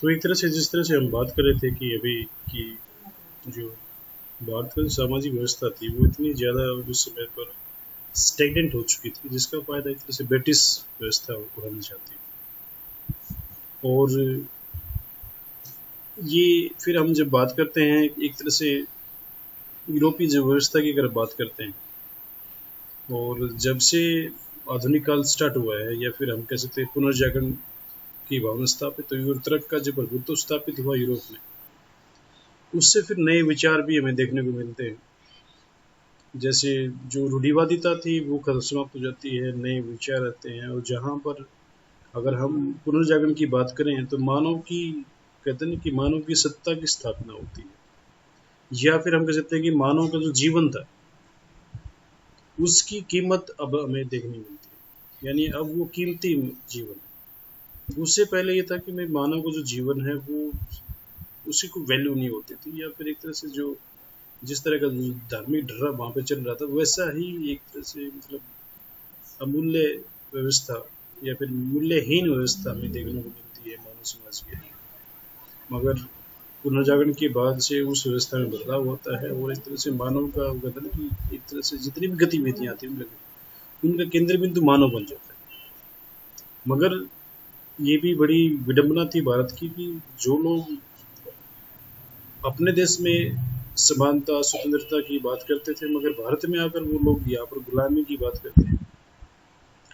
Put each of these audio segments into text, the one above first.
तो एक तरह से जिस तरह से हम बात कर रहे थे कि अभी की जो भारत की सामाजिक व्यवस्था थी वो इतनी ज़्यादा उस समय पर स्टेगनेंट हो चुकी थी, जिसका फायदा एक तरह से ब्रिटिश व्यवस्था उठाना चाहती है। और ये फिर हम जब बात करते हैं एक तरह से यूरोपीय जो व्यवस्था की अगर बात करते हैं, और जब से आधुनिक काल स्टार्ट हुआ है या फिर हम कह सकते हैं पुनर्जागरण की भावना स्थापित हुई और तर्क का जब प्रभुत्व स्थापित हुआ यूरोप में, उससे फिर नए विचार भी हमें देखने को मिलते हैं। जैसे जो रूढ़िवादिता थी वो खत्म समाप्त हो जाती है, नए विचार आते हैं। और जहाँ पर अगर हम पुनर्जागरण की बात करें तो मानव की, कहते हैं कि मानव की सत्ता की स्थापना होती है, या फिर हम कह सकते हैं कि मानव का जो जीवन था उसकी कीमत अब हमें देखने मिलती है, यानी अब वो कीमती जीवन है। उससे पहले ये था कि मैं मानव का जो जीवन है वो उसी को वैल्यू नहीं होती थी, या फिर एक तरह से जो जिस तरह का धार्मिक ढर्रा वहाँ पे चल रहा था वैसा ही एक तरह से मतलब अमूल्य व्यवस्था या फिर मूल्यहीन व्यवस्था हमें देखने को मिलती है मानव समाज के लिए। मगर पुनर्जागरण के बाद से उस व्यवस्था में बदलाव होता है और एक तरह से मानव का कहते हैं कि एक तरह से जितनी भी गतिविधियाँ आती हैं उनका केंद्र बिंदु मानव बन जाता है। मगर ये भी बड़ी विडंबना थी भारत की कि जो लोग अपने देश में समानता स्वतंत्रता की बात करते थे, मगर भारत में आकर वो लोग यहाँ पर गुलामी की बात करते हैं।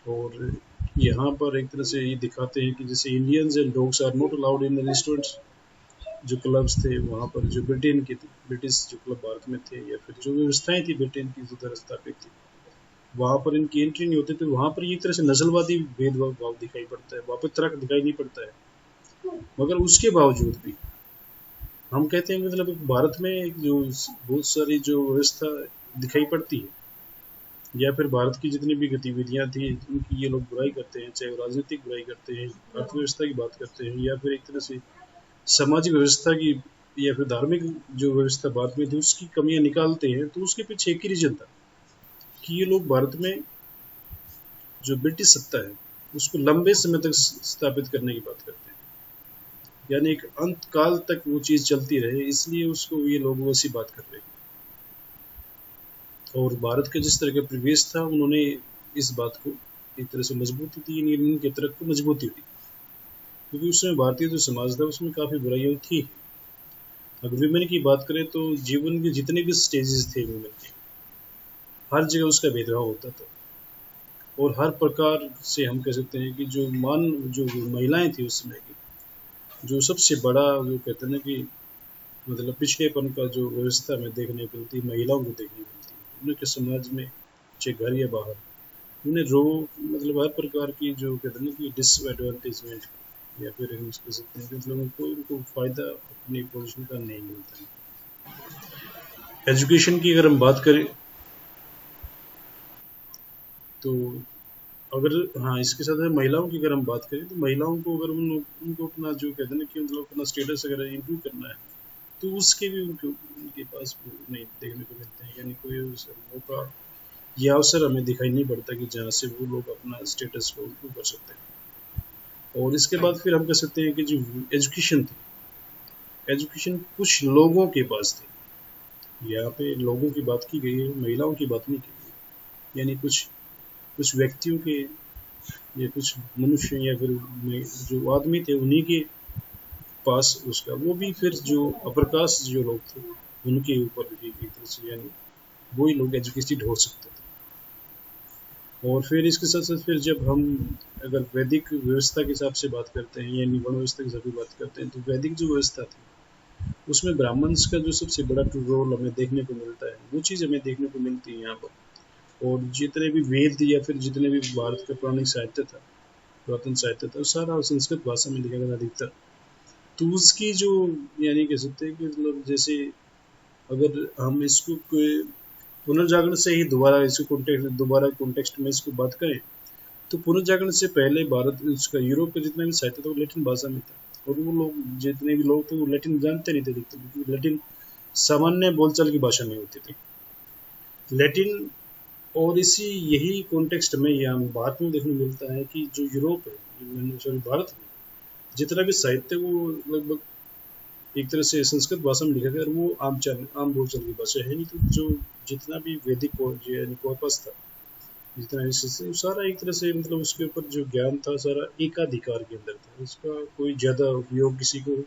और यहाँ पर एक तरह से ये दिखाते हैं कि जैसे Indians and dogs are not allowed in the restaurants, जो क्लब्स थे वहाँ पर, जो ब्रिटेन के थे, ब्रिटिश जो क्लब भारत में थे, या फिर जो व्यवस्थाएं थी ब्रिटेन की जो द्वारा स्थापित थी, वहाँ पर इनकी एंट्री नहीं होती। तो वहाँ पर ये तरह से नस्लवादी भेदभाव भाव दिखाई पड़ता है, वहाँ पर तरक दिखाई नहीं पड़ता है। मगर उसके बावजूद भी हम कहते हैं मतलब भारत में जो बहुत सारी जो व्यवस्था दिखाई पड़ती है, या फिर भारत की जितनी भी गतिविधियां थी उनकी ये लोग बुराई करते हैं, चाहे वो राजनीतिक बुराई करते हैं, अर्थव्यवस्था की बात करते हैं, या फिर एक तरह से सामाजिक व्यवस्था की या फिर धार्मिक जो व्यवस्था बाद में थी उसकी कमियां निकालते हैं, तो उसके पीछे एक ही रीजन था कि ये लोग भारत में जो ब्रिटिश सत्ता है उसको लंबे समय तक स्थापित करने की बात करते हैं, यानी एक अंत काल तक वो चीज़ चलती रहे, इसलिए उसको ये लोग वैसी बात कर रहे हैं। और भारत का जिस तरह का परिवेश था उन्होंने इस बात को एक तरह से मजबूती दी, इनके तरफ को मजबूती दी, क्योंकि उसमें भारतीय जो समाज था उसमें काफ़ी बुराइयाँ थी। अगर विमेन की बात करें तो जीवन के जितने भी स्टेजेस थे विमेन के, हर जगह उसका भेदभाव होता था। और हर प्रकार से हम कह सकते हैं कि जो महिलाएं थी उस समय की, जो सबसे बड़ा जो कहते हैं ना कि मतलब पिछड़ेपन का जो व्यवस्था में देखने को मिलती, महिलाओं को देखने को मिलती है उनके समाज में, चाहे घर या बाहर, उन्हें मतलब हर प्रकार की जो कहते हैं ना कि डिसएडवांटेजमेंट, या फिर हम कह सकते हैं कि मतलब उनको फ़ायदा अपनी पोजीशन का नहीं मिलता है। एजुकेशन की अगर हम बात करें तो अगर हाँ इसके साथ महिलाओं की अगर हम बात करें तो महिलाओं को अगर उनको अपना जो कहते हैं ना कि मतलब अपना स्टेटस अगर इम्प्रूव करना है तो उसके भी उनके पास नहीं देखने को मिलते हैं, यानी कोई मौका या अवसर हमें दिखाई नहीं पड़ता कि जहाँ से वो लोग अपना स्टेटस को इम्प्रूव कर सकते हैं। और इसके बाद फिर हम कह सकते हैं कि जो एजुकेशन थी, एजुकेशन कुछ लोगों के पास थी, यहाँ पे लोगों की बात की गई है, महिलाओं की बात नहीं की गई, यानी कुछ कुछ व्यक्तियों के या कुछ मनुष्य या फिर जो आदमी थे उन्हीं के पास उसका, वो भी फिर जो अपर कास्ट जो लोग थे उनके ऊपर भी एक तरह से, यानी वही लोग एजुकेटेड हो सकते थे। और फिर इसके साथ साथ फिर जब हम अगर वैदिक व्यवस्था के हिसाब से बात करते हैं, यानी वर्ण व्यवस्था के हिसाब से बात करते हैं, तो वैदिक जो व्यवस्था थी उसमें ब्राह्मण्स का जो सबसे बड़ा रोल हमें देखने को मिलता है, वो चीज़ हमें देखने को मिलती है यहाँ पर। और जितने भी वेद या फिर जितने भी भारत का पौराणिक साहित्य था, पुरातन साहित्य था, सारा संस्कृत भाषा में लिखा गया अधिकतर। तो उसकी जो, यानी कह सकते हैं कि मतलब जैसे अगर हम इसको पुनर्जागरण से ही दोबारा कॉन्टेक्स्ट में इसको बात करें, तो पुनर्जागरण से पहले भारत उसका यूरोप का जितना भी साहित्य था वो लैटिन भाषा में था, और वो लोग जितने भी लोग थे वो लैटिन जानते नहीं थे दिखते, क्योंकि लैटिन सामान्य बोलचाल की भाषा नहीं होती थी लैटिन। और इसी यही कॉन्टेक्स्ट में यहाँ भारत में देखने को मिलता है कि जो यूरोप है, सॉरी भारत में जितना भी साहित्य वो लगभग एक तरह से संस्कृत भाषा में लिखा गया, और वो आम बोलचाल की भाषा है नहीं। तो जो जितना भी वैदिक यानी कॉर्पस था, जितना भी वो सारा एक तरह से मतलब उसके ऊपर जो ज्ञान था सारा एकाधिकार के अंदर था, उसका कोई ज़्यादा उपयोग किसी को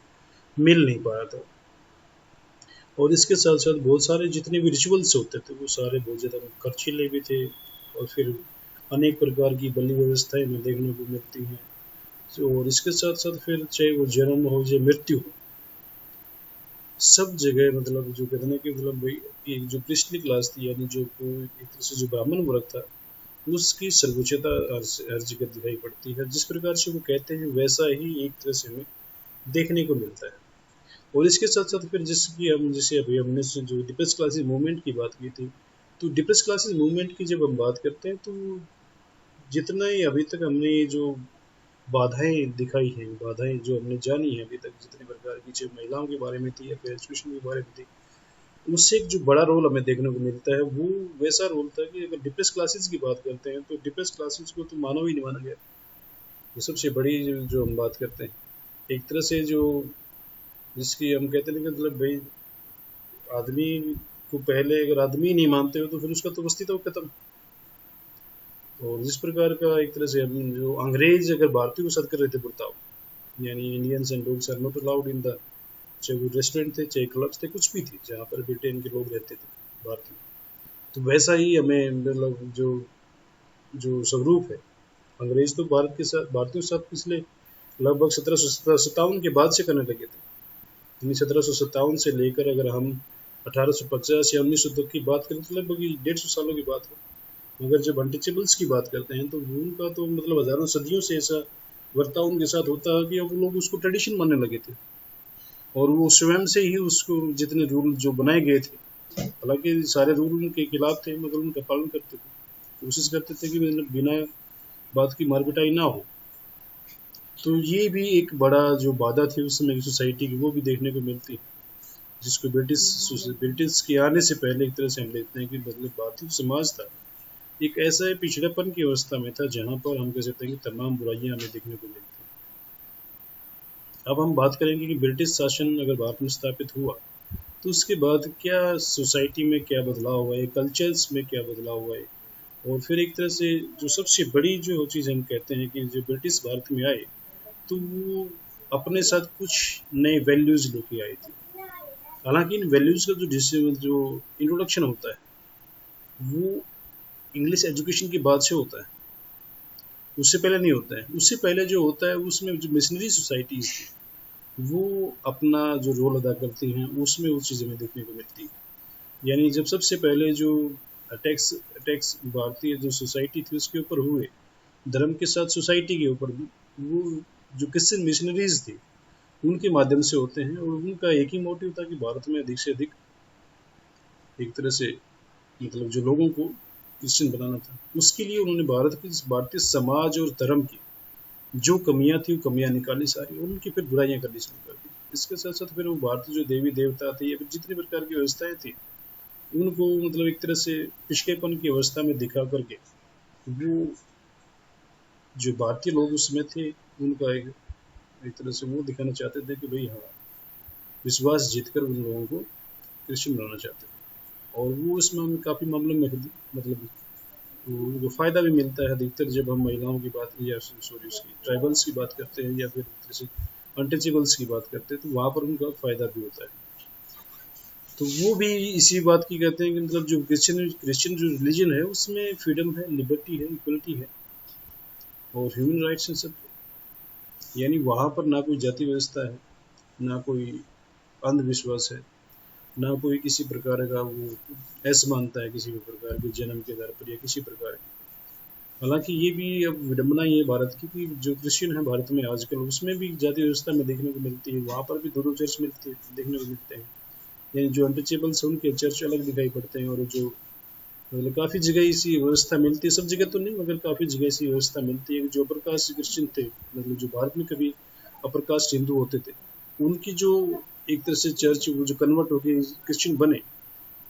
मिल नहीं पाया था। और इसके साथ साथ बहुत सारे जितने भी रिचुअल्स होते थे वो सारे बहुत ज़्यादा खर्चीले भी थे, और फिर अनेक प्रकार की बलि व्यवस्थाएं हमें देखने को मिलती हैं। और इसके साथ साथ फिर चाहे वो जन्म हो या मृत्यु हो, सब जगह मतलब जो कहते हैं कि मतलब भाई एक जो पिछली क्लास थी, यानी जो एक तरह से जो ब्राह्मण वर्ग था, उसकी सर्वोच्चता हर जगह दिखाई पड़ती है। जिस प्रकार से वो कहते हैं वैसा ही एक तरह से हमें देखने को मिलता है। और इसके साथ साथ फिर जैसे अभी हमने जो डिप्रेस क्लासेस मूवमेंट की बात की थी, तो डिप्रेस क्लासेस मूवमेंट की जब हम बात करते हैं, तो जितना ही अभी तक हमने ये जो बाधाएं दिखाई हैं, बाधाएं जो हमने जानी है अभी तक, जितने प्रकार की चाहे महिलाओं के बारे में थी या फिर एजुकेशन के बारे में थी, उससे एक जो बड़ा रोल हमें देखने को मिलता है वो वैसा रोल था कि अगर डिप्रेस क्लासेस की बात करते हैं तो डिप्रेस क्लासेस को तो मानव ही नहीं माना गया। ये सबसे बड़ी जो हम बात करते हैं, एक तरह से जो जिसकी हम कहते हैं कि मतलब भाई आदमी को पहले अगर आदमी नहीं मानते हो तो फिर उसका तो अस्तित्व खत्म। और जिस प्रकार का एक तरह से हम जो अंग्रेज अगर भारतीयों के साथ कर रहे थे बर्ताव, यानी Indians and dogs are not allowed in the, चाहे वो रेस्टोरेंट थे चाहे क्लब्स थे कुछ भी थे जहाँ पर ब्रिटेन के लोग रहते थे भारतीय, तो वैसा ही हमें मतलब जो जो स्वरूप है, अंग्रेज तो भारत के साथ भारतीयों के साथ पिछले लगभग 1757 के बाद से करने लगे थे। यानी 1757 से लेकर अगर हम 1850 या 1900 तक की बात करें तो लगभग 150 सालों की बात है। मगर जब अनटचेबल्स की बात करते हैं तो उनका तो मतलब हजारों सदियों से ऐसा बर्ताव उनके साथ होता है कि अब लोग उसको ट्रेडिशन मानने लगे थे, और वो स्वयं से ही उसको जितने रूल जो बनाए गए थे, हालांकि सारे रूल उनके खिलाफ थे मगर उनका पालन करते थे, कोशिश करते थे कि मतलब बिना बात की मारपिटाई ना हो। तो ये भी एक बड़ा जो बाधा थी उस समय की सोसाइटी की, वो भी देखने को मिलती है, जिसको ब्रिटिश के आने से पहले एक तरह से हम देखते हैं कि मतलब भारतीय समाज था एक ऐसा पिछड़ेपन की अवस्था में था जहाँ पर हम कह सकते हैं कि तमाम बुराइयां हमें देखने को मिलती हैं। अब हम बात करेंगे कि ब्रिटिश शासन अगर भारत में स्थापित हुआ तो उसके बाद क्या सोसाइटी में क्या बदलाव हुआ है, कल्चर्स में क्या बदलाव हुआ है, और फिर एक तरह से जो सबसे बड़ी जो चीज़ हम कहते हैं कि जो ब्रिटिश भारत में आए तो वो अपने साथ कुछ नए वैल्यूज़ लेके आए थे। हालांकि इन वैल्यूज़ का जो इंट्रोडक्शन होता है वो इंग्लिश एजुकेशन के बाद से होता है, उससे पहले नहीं होता है। उससे पहले जो होता है उसमें जो मिशनरी सोसाइटीज़ थी वो अपना जो रोल अदा करती हैं उसमें वो चीज़ हमें देखने को मिलती है। यानी जब सबसे पहले जो अटैक्स अटैक्स भारतीय जो सोसाइटी थी उसके ऊपर हुए, धर्म के साथ सोसाइटी के ऊपर भी, वो जो क्रिश्चियन मिशनरीज थी उनके माध्यम से होते हैं, और उनका एक ही मोटिव था कि भारत में अधिक से अधिक एक तरह से मतलब जो लोगों को क्रिश्चियन बनाना था। उसके लिए उन्होंने भारतीय समाज और धर्म की जो कमियां थी वो कमियां निकाली सारी, और उनकी फिर बुराइयां करनी शुरू कर दी। इसके साथ साथ फिर वो भारतीय जो देवी देवता थे या फिर जितनी प्रकार की व्यवस्थाएं थी उनको मतलब एक तरह से पिछड़ेपन की अवस्था में दिखा करके वो जो भारतीय लोग उसमें थे उनका एक तरह से वो दिखाना चाहते थे कि भाई हाँ, विश्वास जीतकर उन लोगों को क्रिश्चियन बनाना चाहते थे। और वो इसमें हमें काफ़ी मामलों में मतलब उनको फ़ायदा भी मिलता है अधिकतर, जब हम महिलाओं की बात या सॉरी उसकी ट्राइबल्स की बात करते हैं या फिर जैसे अनटचेबल्स की बात करते हैं तो वहाँ पर उनका फ़ायदा भी होता है। तो वो भी इसी बात की कहते हैं कि मतलब जो क्रिश्चियन जो रिलीजन है उसमें फ्रीडम है, लिबर्टी है, इक्वलिटी है और ह्यूमन राइट्स हैं सब। यानी वहाँ पर ना कोई जाति व्यवस्था है, ना कोई अंधविश्वास है, ना कोई किसी प्रकार का वो ऐसा मानता है किसी भी प्रकार के जन्म के आधार पर या किसी प्रकार की। हालांकि ये भी अब विडम्बना ही है भारत की कि जो क्रिश्चियन है भारत में आजकल उसमें भी जाति व्यवस्था में देखने को मिलती है, वहाँ पर भी दो दो चर्च देखने को मिलते हैं। यानी जो अनटचेबल्स हैं उनके चर्च अलग दिखाई पड़ते हैं, और जो मतलब काफ़ी जगह इसी व्यवस्था मिलती है, सब जगह तो नहीं मगर काफ़ी जगह ऐसी व्यवस्था मिलती है कि जो अपर कास्ट क्रिश्चियन थे, मतलब जो भारत में कभी अपर कास्ट हिंदू होते थे, उनकी जो एक तरह से चर्च वो जो कन्वर्ट होकर क्रिश्चियन बने,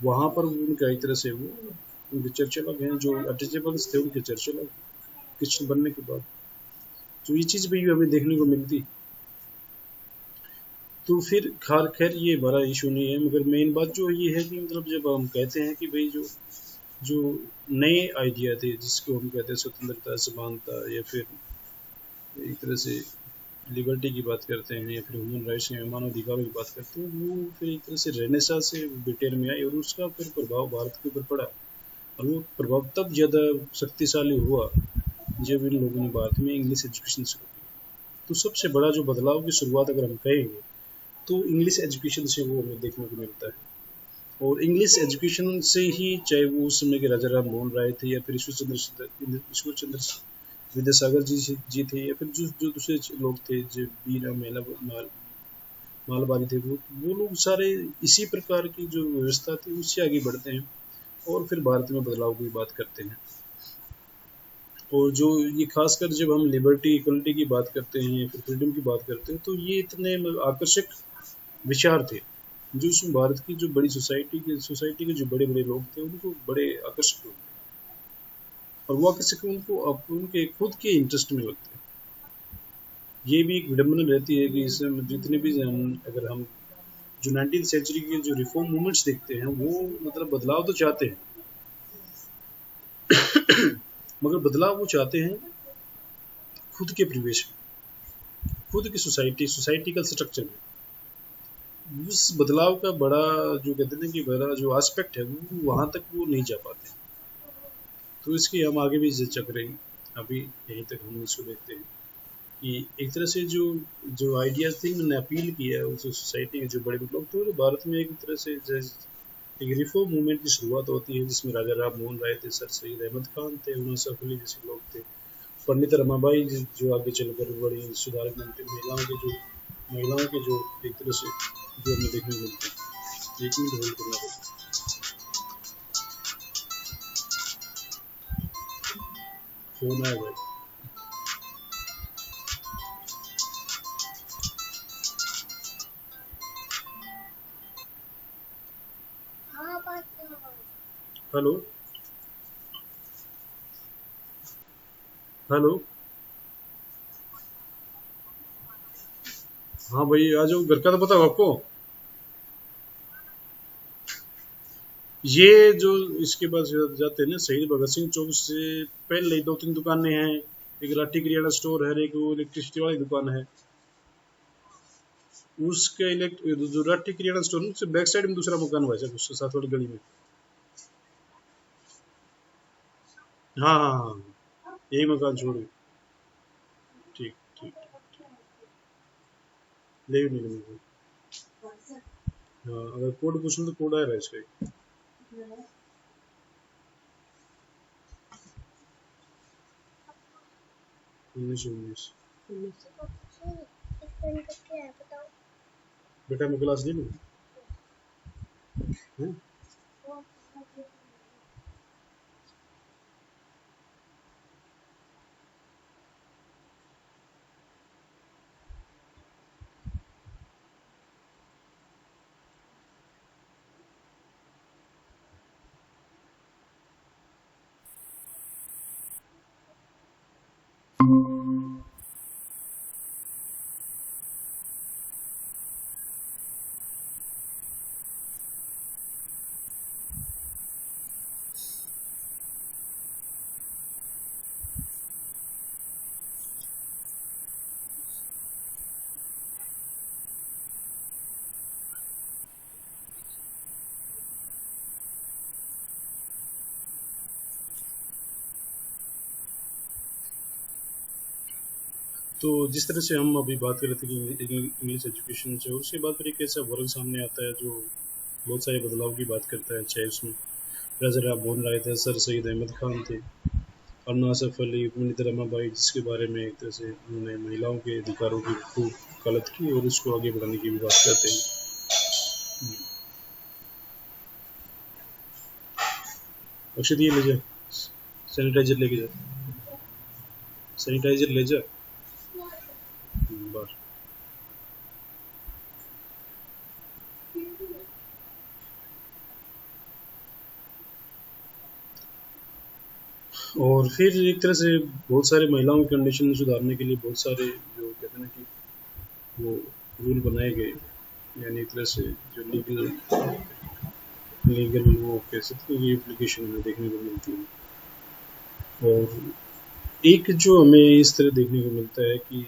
वहाँ पर उनका एक तरह से वो उनके चर्च अलग हैं, जो अनटचेबल्स थे उनके चर्च अलग क्रिश्चियन बनने के बाद। तो ये चीज़ भी हमें देखने को मिलती है। तो फिर खैर खैर ये बड़ा इशू नहीं है, मगर मेन बात जो ये है कि मतलब जब हम कहते हैं कि भाई जो जो नए आइडिया थे जिसको हम कहते हैं स्वतंत्रता, समानता, या फिर एक तरह से लिबर्टी की बात करते हैं, या फिर ह्यूमन राइट्स या मानव अधिकारों की बात करते हैं, वो फिर एक तरह से रेनेसां से ब्रिटेन में आई और उसका फिर प्रभाव भारत के ऊपर पड़ा। और वो प्रभाव तब ज़्यादा शक्तिशाली हुआ जब इन लोगों ने भारत में इंग्लिश एजुकेशन शुरू की। तो सबसे बड़ा जो बदलाव की शुरुआत अगर हम कहेंगे तो इंग्लिश एजुकेशन से वो हमें देखने को मिलता है। और इंग्लिश एजुकेशन से ही, चाहे वो उस समय के राजा राम मोहन राय थे, या फिर ईश्वर चंद्र विद्यासागर जी थे, या फिर जो जो दूसरे लोग थे जो बीरा मालवाड़ी थे, वो लोग सारे इसी प्रकार की जो व्यवस्था थी उससे आगे बढ़ते हैं और फिर भारत में बदलाव की बात करते हैं। और जो ये खासकर जब हम लिबर्टी, इक्वलिटी की बात करते हैं या फिर फ्रीडम की बात करते हैं, तो ये इतने आकर्षक विचार थे जो उसमें भारत की जो बड़ी सोसाइटी के जो बड़े बड़े लोग थे उनको बड़े आकर्षक लगते, और वो आकर्षक उनके खुद के इंटरेस्ट में लगते हैं। ये भी एक विडम्बना रहती है कि इसमें जितने भी अगर हम जो 19वीं सेंचुरी के जो रिफॉर्म मूवमेंट्स देखते हैं, वो मतलब बदलाव तो चाहते हैं मगर बदलाव वो चाहते हैं खुद के परिवेश में, खुद की सोसाइटी का स्ट्रक्चर में। उस बदलाव का बड़ा जो कहते हैं कि बड़ा जो एस्पेक्ट है वो वहाँ तक वो नहीं जा पाते। तो इसकी हम आगे भी चर्चा करेंगे, अभी यहीं तक हम इसको देखते हैं कि एक तरह से जो जो आइडियाज थे मैंने अपील किया है उस सोसाइटी के जो बड़े लोग थे, तो भारत में एक तरह से एक रिफॉर्म मूवमेंट की शुरुआत होती है जिसमें राजा राम मोहन राय थे, सर सैयद अहमद खान थे, मुनसफ अली जैसे लोग थे, पंडित रमाबाई जो आगे चलकर बड़ी सुधारक बनते, महिलाओं के जो एक तरह से जो हमें देखने को मिलते हैं। एक मिनट होल्ड करना पड़ता है, फोन आया भाई। हेलो हेलो, हाँ भाई आ जाओ, घर का तो पता हो आपको। ये जो इसके पास जाते हैं ना, शहीद भगत सिंह चौक से पहले 2-3 दुकानें हैं, एक लाठी किराना स्टोर है, एक वो इलेक्ट्रिसिटी वाली दुकान है, उसके जो लाठी किराना स्टोर उससे बैक साइड में दूसरा मकान हुआ है उसके साथ वाली गली में। हाँ हाँ हाँ, यही मकान छोड़ो। ठीक ठीक, ले नहीं लेंगे। हाँ, अगर कोड पूछूं तो कोड आ रहा है इसका 1919। बेटा मैं क्लास ले लूँ? तो जिस तरह से हम अभी बात कर रहे थे कि इंग्लिश एजुकेशन से, उसके बाद फिर एक ऐसा वर्ग सामने आता है जो बहुत सारे बदलाव की बात करता है, चाहे उसमें राजा राम मोहन राय थे, सर सैयद अहमद खान थे, अन्ना असफ अली, पुनीत रमाबाई, जिसके बारे में एक तरह से उन्होंने महिलाओं के अधिकारों की खूब वकालत की और उसको आगे बढ़ाने की भी बात करते हैं। अक्षत ये ले जा, सैनिटाइजर लेके जा, सैनिटाइजर ले जा बाहर। और फिर एक तरह से बहुत सारे महिलाओं की कंडीशन सुधारने के लिए बहुत सारे जो कहते हैं ना कि वो रूल बनाए गए, यानी एक तरह से जो लीगल लीगल वो कह सकते हैं, ये एप्लीकेशन हमें देखने को मिलती है। और एक जो हमें इस तरह देखने को मिलता है कि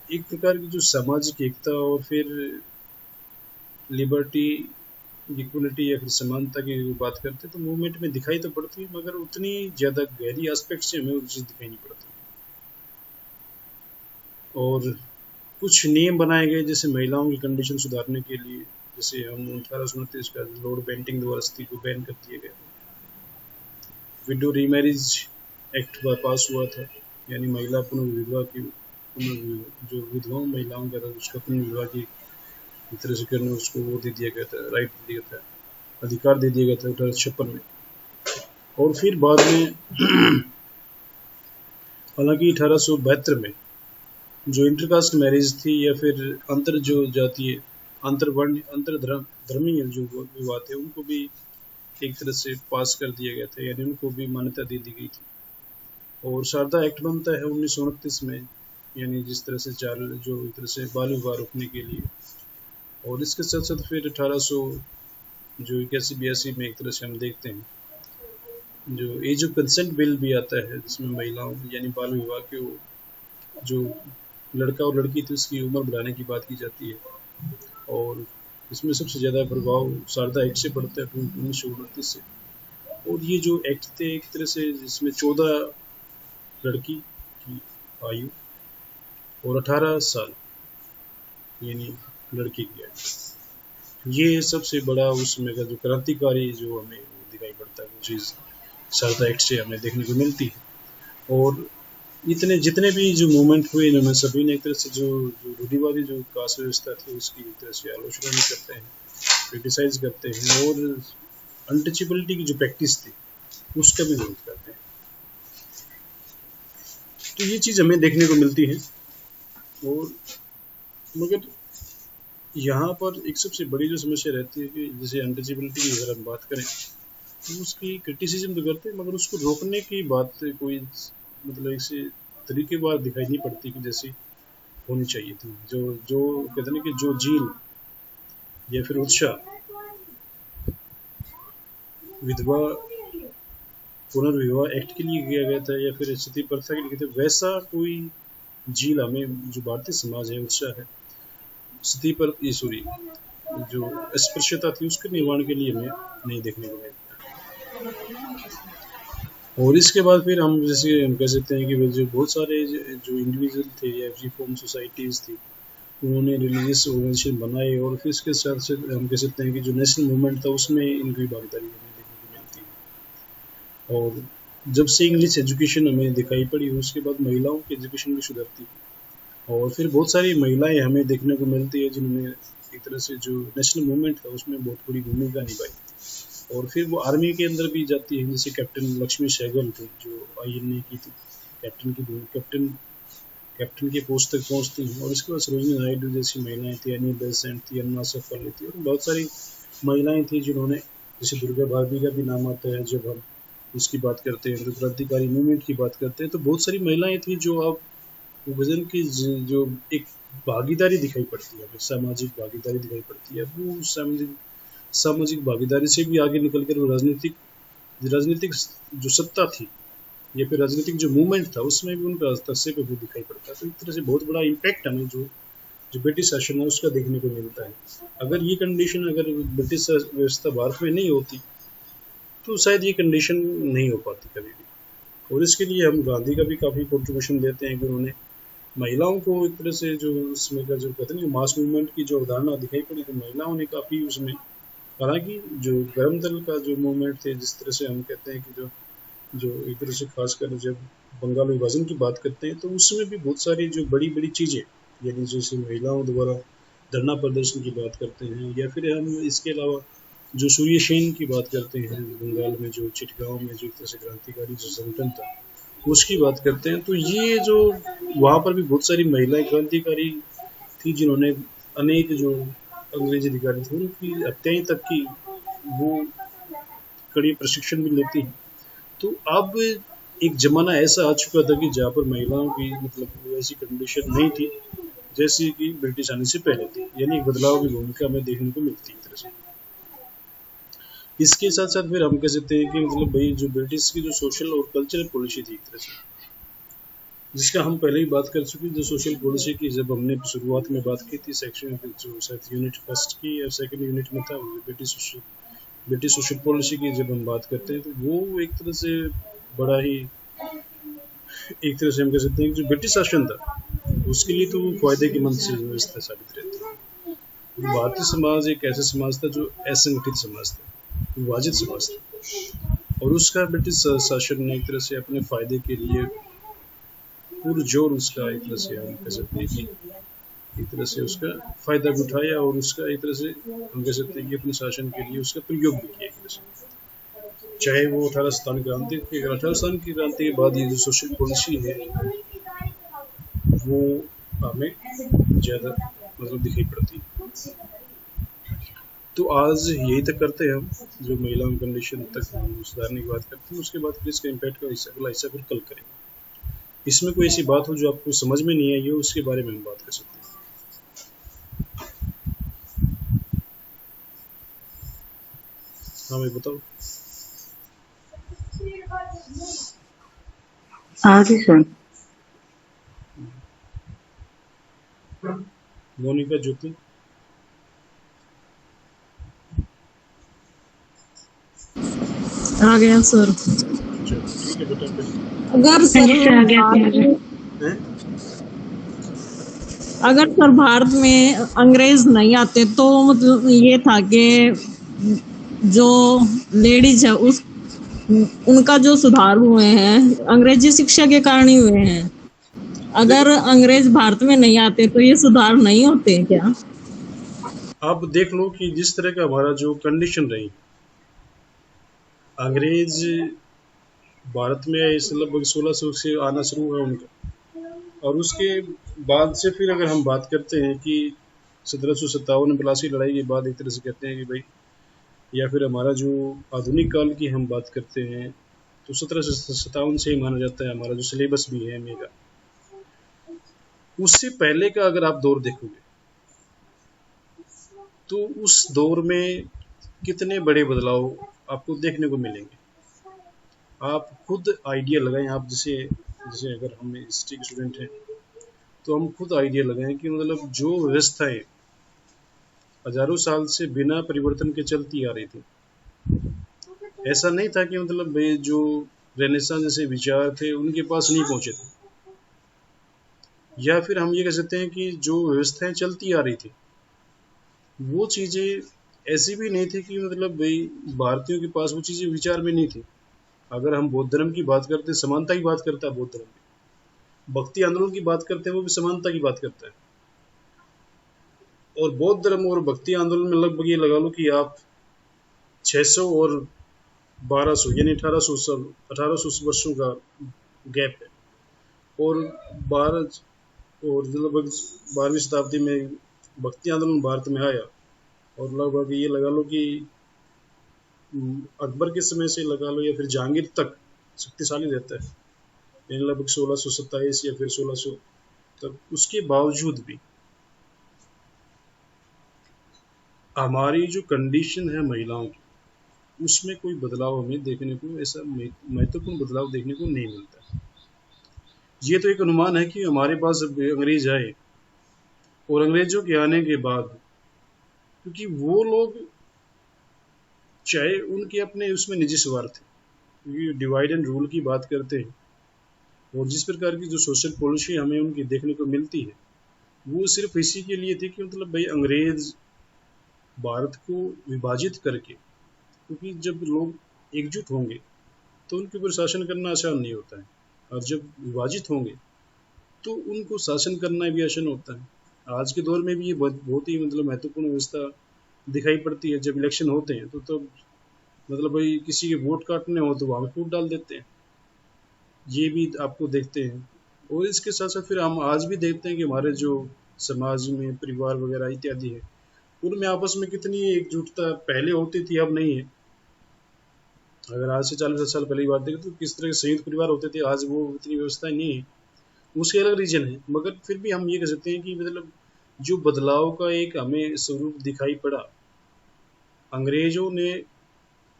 एक प्रकार की जो सामाजिक एकता और फिर लिबर्टी, इक्वलिटी या फिर समानता की बात करते हैं तो मूवमेंट में दिखाई तो पड़ती है, मगर उतनी ज़्यादा गहरी एस्पेक्ट से हमें वो चीज़ दिखाई नहीं पड़ती। और कुछ नियम बनाए गए जैसे महिलाओं की कंडीशन सुधारने के लिए, जैसे हम 1829 का लॉर्ड बेंटिंग द्वारा सती को बैन कर दिए गए। विडो रीमैरिज एक्ट पास हुआ था, यानी महिला पुनर्विवाह की जो विधवाओं महिलाओं का था उसका पुनर्विवाह की एक तरह से करने उसको वो दे दिया गया था, राइट दे दिया था, अधिकार दे दिया गया था 1856 में। और फिर बाद में हालांकि 1872 में जो इंटरकास्ट मैरिज थी या फिर अंतर जो जातीय अंतरवर्ण अंतरधर्मी जो विवाह थे उनको भी एक तरह से पास कर दिया गया था, यानी उनको भी मान्यता दे दी गई थी। और शारदा एक्ट बनता है 1929 में, यानी जिस तरह से जो एक तरह से बाल विवाह रोकने के लिए। और इसके साथ साथ फिर 1800 जो 81-82 में एक तरह से हम देखते हैं जो एज ऑफ कंसेंट बिल भी आता है, जिसमें महिलाओं यानी बाल विवाह के जो लड़का और लड़की थी उसकी उम्र बढ़ाने की बात की जाती है। और इसमें सबसे ज़्यादा प्रभाव शारदा एक्ट से पड़ता है 1929 से। और ये जो एक्ट थे एक तरह से जिसमें 14 लड़की की आयु और 18 साल यानी लड़के की आयु, ये सबसे बड़ा उस समय का जो क्रांतिकारी जो हमें दिखाई पड़ता है वो चीज़ शारदा एक्ट से हमें देखने को मिलती है। और इतने जितने भी जो मूवमेंट हुए इन्होंने सभी ने एक तरह से जो रूढ़िवादी जो कास्ट व्यवस्था थी उसकी एक तरह से आलोचना भी करते हैं, क्रिटिसाइज करते हैं, और अनटचेबिलिटी की जो प्रैक्टिस थी उसका भी विरोध करते हैं। तो ये चीज़ हमें देखने को मिलती है। और मगर यहाँ पर एक सबसे बड़ी जो समस्या रहती है कि जैसे अनटचेबिलिटी की अगर हम बात करें तो उसकी क्रिटिसिज्म तो करते हैं, मगर उसको रोकने की बात कोई मतलब ऐसे तरीकेवार दिखाई नहीं पड़ती कि जैसे होनी चाहिए थी। जो जो कहते हैं कि जो जील या फिर उत्साह विधवा पुनर्विवाह एक्ट के लिए किया गया था या फिर सती प्रथा के लिए किया था, वैसा कोई जील हमें जो भारतीय समाज है उत्साह है सती पर ये सॉरी जो अस्पृश्यता थी उसके निर्माण के लिए हमें नहीं देखने को मिला। और इसके बाद फिर हम जैसे हम कह सकते हैं कि जो बहुत सारे जो इंडिविजुअल थे या रिफॉर्म सोसाइटीज़ थी उन्होंने रिलीजियस ऑर्गेनाइजेशन बनाए, और फिर इसके साथ से हम कह सकते हैं कि जो नेशनल मूवमेंट था उसमें इनकी भागीदारी हमें देखने को मिलती है। और जब से इंग्लिश एजुकेशन हमें दिखाई पड़ी उसके बाद महिलाओं की एजुकेशन भी सुधरती है, और फिर बहुत सारी महिलाएं हमें देखने को मिलती है जिन्होंने एक तरह से जो नेशनल मूवमेंट था उसमें बहुत बड़ी भूमिका निभाई। और फिर वो आर्मी के अंदर भी जाती है, जैसे कैप्टन लक्ष्मी सहगल थे जो INA की थी, कैप्टन के पोस्ट तक पहुंचती हैं। और इसके बाद सरोजिनी नायडू जैसी महिलाएं थी, एनी बेसेंट थी, अन्ना सफल थी, और बहुत सारी महिलाएं थी जिन्होंने, जैसे दुर्गा भारती का भी नाम आता है जब हम उसकी बात करते हैं, तो क्रांतिकारी मूवमेंट की बात करते हैं, तो बहुत सारी महिलाएं थी जो अब विभाजन की जो एक भागीदारी दिखाई पड़ती है, सामाजिक भागीदारी दिखाई पड़ती है, वो सामाजिक भागीदारी से भी आगे निकल कर वो राजनीतिक जो सत्ता थी या फिर राजनीतिक जो मूवमेंट था उसमें भी उनका हस्तक्षेप भी दिखाई पड़ता है। तो एक तरह से बहुत बड़ा इम्पैक्ट हमें जो जो ब्रिटिश शासन है उसका देखने को मिलता है। अगर ये कंडीशन अगर ब्रिटिश व्यवस्था भारत में नहीं होती तो शायद ये कंडीशन नहीं हो पाती कभी भी। और इसके लिए हम गांधी का भी काफ़ी कॉन्ट्रीब्यूशन देते हैं कि उन्होंने महिलाओं को एक तरह से जो उसमें का जो कहते हैं मास मूवमेंट की जो अवधारणा दिखाई पड़ी तो महिलाओं ने काफ़ी उसमें, हालांकि जो गर्म दल का जो मूवमेंट थे जिस तरह से हम कहते हैं कि जो जो एक तरह से खासकर जब बंगाल विभाजन की बात करते हैं तो उसमें भी बहुत सारी जो बड़ी बड़ी चीज़ें, यानी जैसे महिलाओं द्वारा धरना प्रदर्शन की बात करते हैं, या फिर हम इसके अलावा जो सूर्य सेन की बात करते हैं बंगाल में जो चिटगांव में जो एक तरह से क्रांतिकारी जो संगठन था उसकी बात करते हैं, तो ये जो वहाँ पर भी बहुत सारी महिलाएं क्रांतिकारी थी जिन्होंने अनेक जो अंग्रेज अधिकारी थे उनकी हत्याएं तक की वो कड़ी प्रशिक्षण भी लेती हैं। तो अब एक ज़माना ऐसा आ चुका था कि जहाँ पर महिलाओं की मतलब ऐसी कंडीशन नहीं थी जैसी कि ब्रिटिश आने से पहले थी, यानी एक बदलाव की भूमिका हमें देखने को मिलती है एक तरह से। इसके साथ साथ फिर हम कह सकते हैं कि मतलब भाई जो ब्रिटिश की जो सोशल और कल्चरल पॉलिसी थी एक तरह से, जिसका हम पहले ही बात कर चुके, जो सोशल पॉलिसी की जब हमने शुरुआत में बात की थी सेक्शन जो शायद यूनिट फर्स्ट की या सेकंड यूनिट में था, ब्रिटिश सोशल पॉलिसी की जब हम बात करते हैं तो वो एक तरह से बड़ा ही, एक तरह से हम कह सकते हैं जो ब्रिटिश शासन था उसके लिए तो वो फायदे की मंद व्यवस्था साबित रहती है। भारतीय समाज एक ऐसा समाज था जो असंगठित समाज था, विभाजित समाज था, और उसका ब्रिटिश शासन ने एक तरह से अपने फायदे के लिए पुरजोर उसका एक तरह से हम कह सकते हैं कि एक तरह से उसका फायदा भी उठाया, और उसका एक तरह से हम कह सकते हैं कि अपने शासन के लिए उसका प्रयोग भी किया एक तरह से। चाहे वो 18 की क्रांति के बाद ये जो सोशल पॉलिसी है वो हमें ज़्यादा मतलब दिखाई पड़ती है। तो आज यही तक करते हैं हम, जो महिलाओं की कंडीशन तक सुधारने की बात करते हैं, उसके बाद फिर इसका इम्पैक्ट का अगला हिस्सा फिर कल करेंगे। इसमें कोई ऐसी बात हो जो आपको समझ में नहीं आई हो, उसके बारे में हम बात कर सकते हैं। हाँ मैं बताओ। आगे सर। मोनिका, ज्योति, आ गया सर। चलो ठीक है बेटा। फिर अगर सर आ गया भारत समझ। हैं? अगर सर भारत में अंग्रेज नहीं आते तो मतलब ये था कि जो लेडीज है उस उनका जो सुधार हुए हैं अंग्रेजी शिक्षा के कारण ही हुए हैं। अगर अंग्रेज भारत में नहीं आते तो ये सुधार नहीं होते क्या? आप देख लो कि जिस तरह का हमारा जो कंडीशन रही, अंग्रेज भारत में इस लगभग 1600 से आना शुरू हुआ उनका, और उसके बाद से फिर अगर हम बात करते हैं कि 1757 प्लासी लड़ाई के बाद एक तरह से कहते हैं कि भाई, या फिर हमारा जो आधुनिक काल की हम बात करते हैं तो 1757 से ही माना जाता है हमारा जो सिलेबस भी है एमए का। उससे पहले का अगर आप दौर देखोगे तो उस दौर में कितने बड़े बदलाव आपको देखने को मिलेंगे। आप खुद आइडिया लगाएं, आप जैसे जैसे अगर हम हिस्ट्री के स्टूडेंट हैं तो हम खुद आइडिया लगाएं कि मतलब जो व्यवस्थाएं हजारों साल से बिना परिवर्तन के चलती आ रही थी, ऐसा नहीं था कि मतलब भाई जो रेनेसां जैसे विचार थे उनके पास नहीं पहुंचे थे, या फिर हम ये कह सकते हैं कि जो व्यवस्थाएं चलती आ रही थी वो चीज़ें ऐसी भी नहीं थी कि मतलब भाई भारतीयों के पास वो चीज़ें विचार में नहीं थी। अगर हम बौद्ध धर्म की बात करते हैं, समानता की बात करता है बौद्ध धर्म में, भक्ति आंदोलन की बात करते हैं वो भी समानता की बात करता है, और बौद्ध धर्म और भक्ति आंदोलन में लगभग ये लगा लो कि आप 600 और 1200 यानी 1800 वर्षों का गैप है, और 12वीं शताब्दी में भक्ति आंदोलन भारत में आया, और लगभग ये लगा लो कि अकबर के समय से लगा लो या फिर जहांगीर तक शक्तिशाली रहता है, यानी लगभग 1627 या फिर 1600 तक। उसके बावजूद भी हमारी जो कंडीशन है महिलाओं की, उसमें कोई बदलाव हमें देखने को, ऐसा महत्वपूर्ण बदलाव देखने को नहीं मिलता। ये तो एक अनुमान है कि हमारे पास अंग्रेज आए, और अंग्रेजों के आने के बाद क्योंकि वो लोग चाहे उनके अपने उसमें निजी स्वार्थ थे, क्योंकि डिवाइड एंड रूल की बात करते हैं, और जिस प्रकार की जो सोशल पॉलिसी हमें उनकी देखने को मिलती है वो सिर्फ इसी के लिए थी कि मतलब भाई अंग्रेज भारत को विभाजित करके, क्योंकि जब लोग एकजुट होंगे तो उनके ऊपर शासन करना आसान नहीं होता है, और जब विभाजित होंगे तो उनको शासन करना भी आसान होता है। आज के दौर में भी ये बहुत ही मतलब महत्वपूर्ण व्यवस्था दिखाई पड़ती है। जब इलेक्शन होते हैं तो मतलब भाई किसी के वोट काटने हो तो वहाँ पे वोट डाल देते हैं, ये भी आपको देखते हैं। और इसके साथ साथ फिर हम आज भी देखते हैं कि हमारे जो समाज में परिवार वगैरह इत्यादि है उनमें आपस में कितनी एकजुटता पहले होती थी, अब नहीं है। अगर आज से 40 साल पहले की बात देखें तो किस तरह के संयुक्त परिवार होते थे, आज वो इतनी व्यवस्था नहीं है। उसके अलग रीजन है, मगर फिर भी हम ये कह सकते हैं कि मतलब जो बदलाव का एक हमें स्वरूप दिखाई पड़ा अंग्रेजों ने,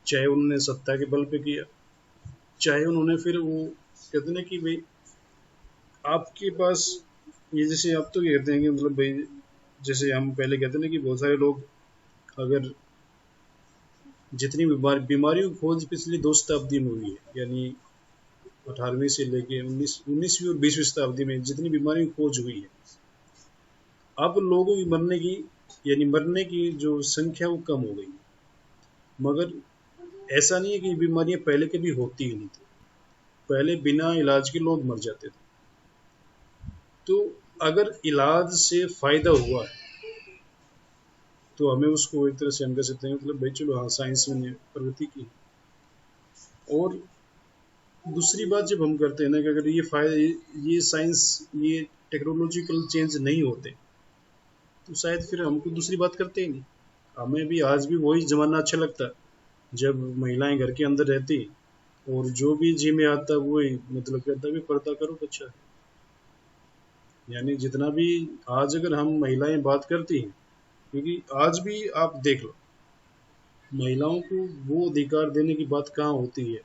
चाहे उन्होंने सत्ता के बल पे किया, चाहे उन्होंने फिर वो कहते ना कि भाई आपके पास ये, जैसे आप तो ये कहते हैं कि मतलब भाई जैसे हम पहले कहते ना कि बहुत सारे लोग अगर जितनी बीमारियों की खोज पिछली 2 शताब्दी में हुई है, यानी 18वीं से लेके 19वीं और 20वीं शताब्दी में जितनी बीमारियों की खोज हुई है, अब लोगों की मरने की जो संख्या वो कम हो गई। मगर ऐसा नहीं है कि बीमारियां पहले कभी होती ही नहीं थी, पहले बिना इलाज के लोग मर जाते थे। तो अगर इलाज से फायदा हुआ है तो हमें उसको एक तरह से हम कह सकते हैं मतलब भाई चलो हाँ, साइंस ने प्रगति की। और दूसरी बात जब हम करते हैं ना कि अगर ये साइंस, ये टेक्नोलॉजिकल चेंज नहीं होते तो शायद फिर हमको दूसरी बात करते ही नहीं। हमें भी आज भी वही जमाना अच्छा लगता जब महिलाएं घर के अंदर रहती और जो भी जी में आता वही मतलब कहता भी पर्दा करो बच्चा। यानी जितना भी आज अगर हम महिलाएं बात करती हैं, क्योंकि आज भी आप देख लो महिलाओं को वो अधिकार देने की बात कहाँ होती है।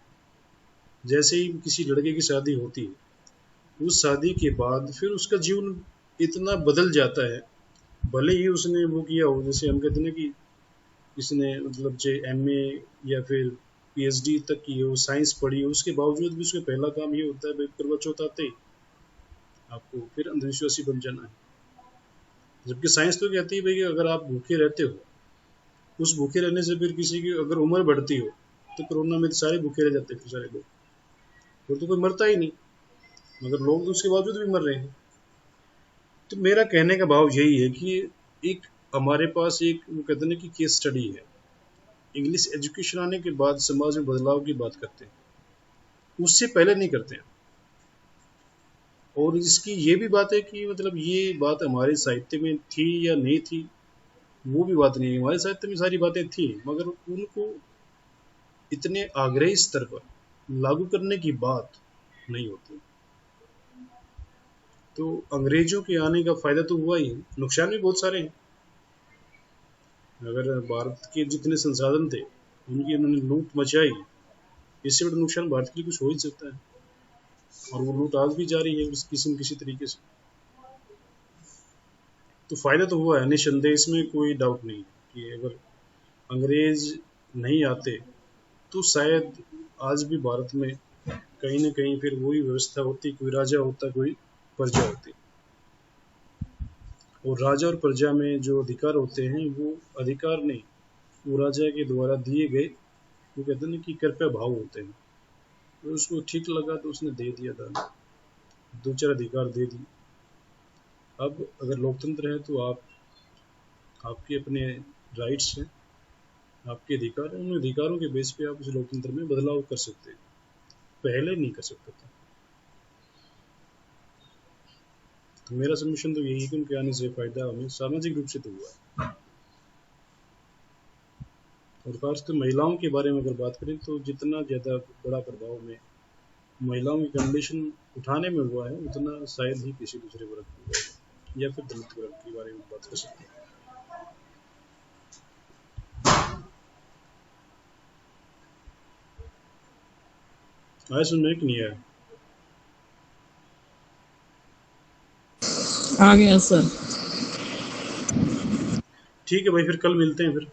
जैसे ही किसी लड़के की शादी होती है, उस शादी के बाद फिर उसका जीवन इतना बदल जाता है, भले ही उसने वो किया हो, जैसे हम कहते हैं कि इसने मतलब जो MA या फिर PhD तक की हो, साइंस पढ़ी हो, उसके बावजूद भी उसका पहला काम ये होता है भाई करवा चौथ आते ही आपको फिर अंधविश्वासी बन जाना है। जबकि साइंस तो कहती है भाई कि अगर आप भूखे रहते हो, उस भूखे रहने से फिर किसी की अगर उम्र बढ़ती हो तो कोरोना में तो सारे भूखे रह जाते हैं, फिर सारे लोग, फिर तो कोई मरता ही नहीं, मगर लोग तो उसके बावजूद भी मर रहे हैं। तो मेरा कहने का भाव यही है कि एक हमारे पास एक वो कहते हैं कि केस स्टडी है। इंग्लिश एजुकेशन आने के बाद समाज में बदलाव की बात करते हैं, उससे पहले नहीं करते हैं। और इसकी ये भी बात है कि मतलब ये बात हमारे साहित्य में थी या नहीं थी, वो भी बात नहीं है। हमारे साहित्य में सारी बातें थी, मगर उनको इतने आग्रही स्तर पर लागू करने की बात नहीं होती। तो अंग्रेजों के आने का फायदा तो हुआ ही, नुकसान भी बहुत सारे हैं। अगर भारत के जितने संसाधन थे उनकी उन्होंने लूट मचाई, इससे बड़ा नुकसान भारत के लिए कुछ हो ही सकता है। और वो लूट आज भी जारी है किसी न किसी तरीके से। तो फायदा तो हुआ है निसंदेह, इसमें कोई डाउट नहीं कि अगर अंग्रेज नहीं आते तो शायद आज भी भारत में कहीं ना कहीं फिर वही व्यवस्था होती, कोई राजा होता, कोई प्रजा होती। और राजा और प्रजा में जो अधिकार होते हैं वो अधिकार नहीं, वो राजा के द्वारा दिए गए, वो कहते हैं ना कि कृपया भाव होते हैं। तो उसको ठीक लगा तो उसने दे दिया दान, 2-4 अधिकार दे दिए। अब अगर लोकतंत्र है तो आपके अपने राइट्स हैं, आपके अधिकार हैं, उन अधिकारों के बेस पे आप उस लोकतंत्र में बदलाव कर सकते हैं, पहले नहीं कर सकते थे। तो मेरा सबमिशन तो यही है कि उनके आने से फायदा हमें सामाजिक रूप से तो हुआ है। और खासकर महिलाओं के बारे में अगर बात करें तो जितना ज़्यादा बड़ा प्रभाव में महिलाओं की कंडीशन उठाने में हुआ है, उतना शायद ही किसी दूसरे वर्ग की हुआ है, या फिर दलित वर्ग के बारे में बात कर सकते हैं। आया सुनने कि नहीं आया? आ गया सर। ठीक है भाई, फिर कल मिलते हैं फिर।